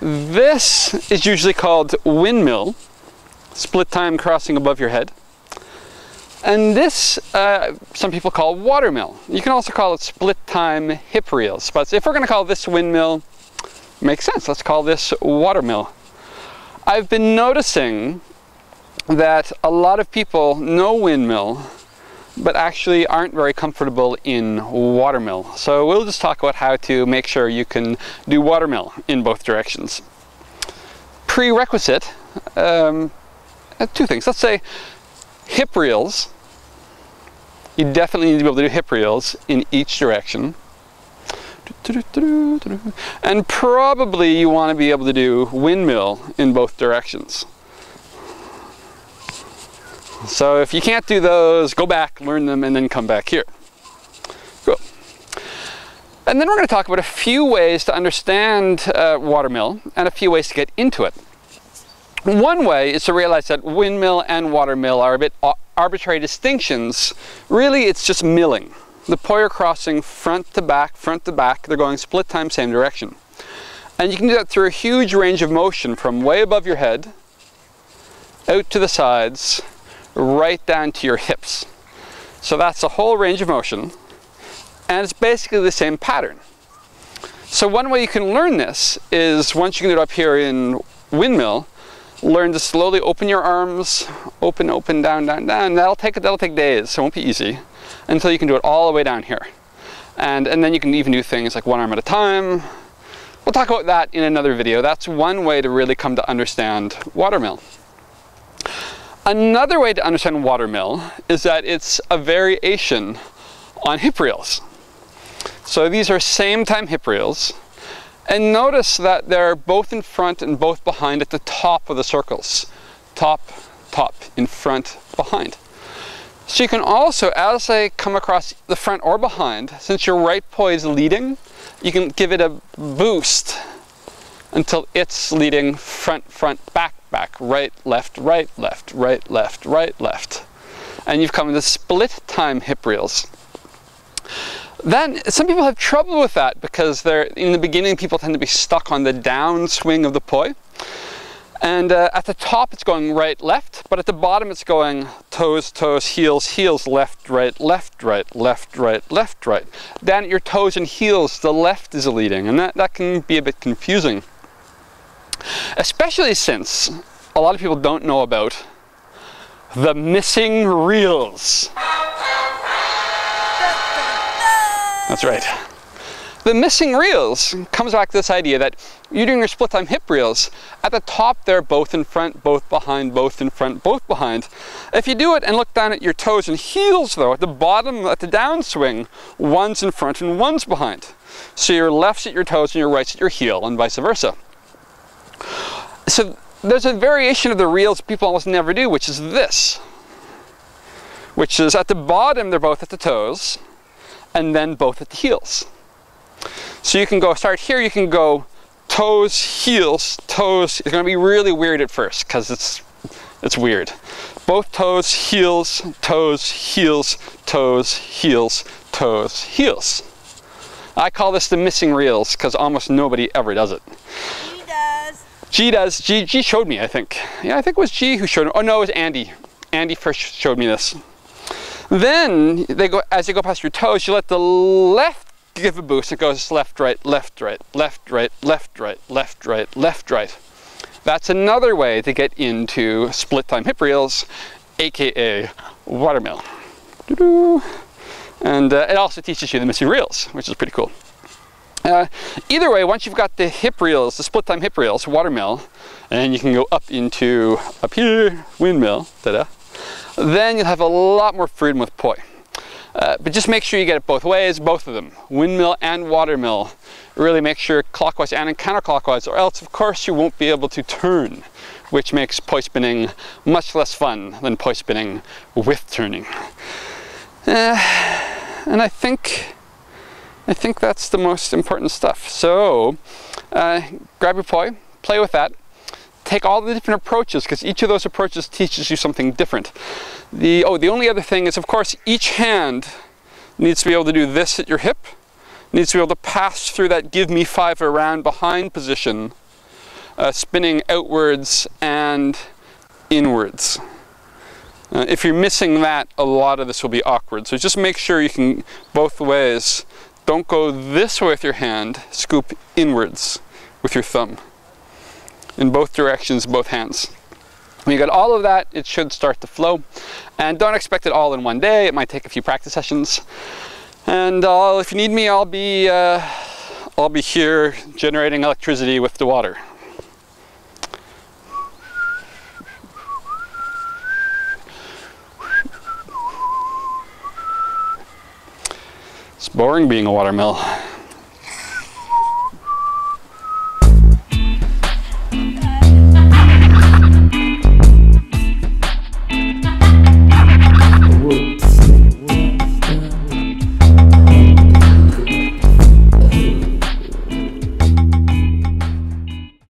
This is usually called windmill, split time crossing above your head. And this, some people call watermill. You can also call it split time hip reels. But if we're going to call this windmill, makes sense. Let's call this watermill. I've been noticing that a lot of people know windmill, but actually aren't very comfortable in watermill. So we'll just talk about how to make sure you can do watermill in both directions. Prerequisite, two things. Let's say hip reels. You definitely need to be able to do hip reels in each direction. And probably you want to be able to do windmill in both directions. So if you can't do those, go back, learn them, and then come back here. Cool. And then we're going to talk about a few ways to understand watermill and a few ways to get into it. One way is to realize that windmill and watermill are a bit arbitrary distinctions. Really, it's just milling. The poi are crossing front to back, they're going split time, same direction. And you can do that through a huge range of motion from way above your head, out to the sides, right down to your hips. So that's a whole range of motion, and it's basically the same pattern. So one way you can learn this is, once you can do it up here in windmill, learn to slowly open your arms, open, down, down, down. That'll take days, so it won't be easy, until you can do it all the way down here. And then you can even do things like one arm at a time. We'll talk about that in another video. That's one way to really come to understand watermill. Another way to understand watermill is that it's a variation on hip reels. So these are same time hip reels. And notice that they're both in front and both behind at the top of the circles. Top, in front, behind. So you can also, as they come across the front or behind, since your right poi is leading, you can give it a boost until it's leading front, back, right, left, right, left, right, left, right, left. And you've come to split time hip reels. Then some people have trouble with that because in the beginning people tend to be stuck on the downswing of the poi. And at the top it's going right, left, but at the bottom it's going toes, heels, left, right, left, right, left, right, left, right. Down at your toes and heels, the left is leading, and that can be a bit confusing. Especially since a lot of people don't know about the missing reels. That's right. The missing reels comes back to this idea that you're doing your split time hip reels. At the top they're both in front, both behind, both in front, both behind. If you do it and look down at your toes and heels though, at the bottom, at the downswing, one's in front and one's behind. So your left's at your toes and your right's at your heel, and vice versa. So there's a variation of the reels people almost never do, which is this. Which is at the bottom they're both at the toes, and then both at the heels. So you can start here, you can go toes, heels, toes. It's going to be really weird at first because it's weird. Both toes, heels, heels, heels, heels. I call this the missing reels because almost nobody ever does it. G does. G showed me, I think. Yeah, I think it was G who showed me. Oh no, it was Andy. Andy first showed me this. Then as you go past your toes, you let the left give a boost. It goes left, right, left, right, left, right, left, right, left, right, left, right. That's another way to get into split time hip reels, aka watermill. And it also teaches you the missing reels, which is pretty cool. Either way, once you've got the hip reels, the split time hip reels, watermill, and you can go up here, windmill, then you'll have a lot more freedom with poi. But just make sure you get it both ways, both of them, windmill and watermill. Really make sure clockwise and counterclockwise, or else of course you won't be able to turn, which makes poi spinning much less fun than poi spinning with turning. And I think that's the most important stuff. So grab your poi, play with that. Take all the different approaches, because each of those approaches teaches you something different. The only other thing is, of course, each hand needs to be able to do this at your hip, needs to be able to pass through that give me 5 around behind position spinning outwards and inwards. If you're missing that, a lot of this will be awkward. So just make sure you can both ways. Don't go this way with your hand, scoop inwards with your thumb. In both directions, both hands. When you got all of that, it should start to flow. And don't expect it all in one day. It might take a few practice sessions. And if you need me, I'll be here generating electricity with the water. It's boring being a watermill.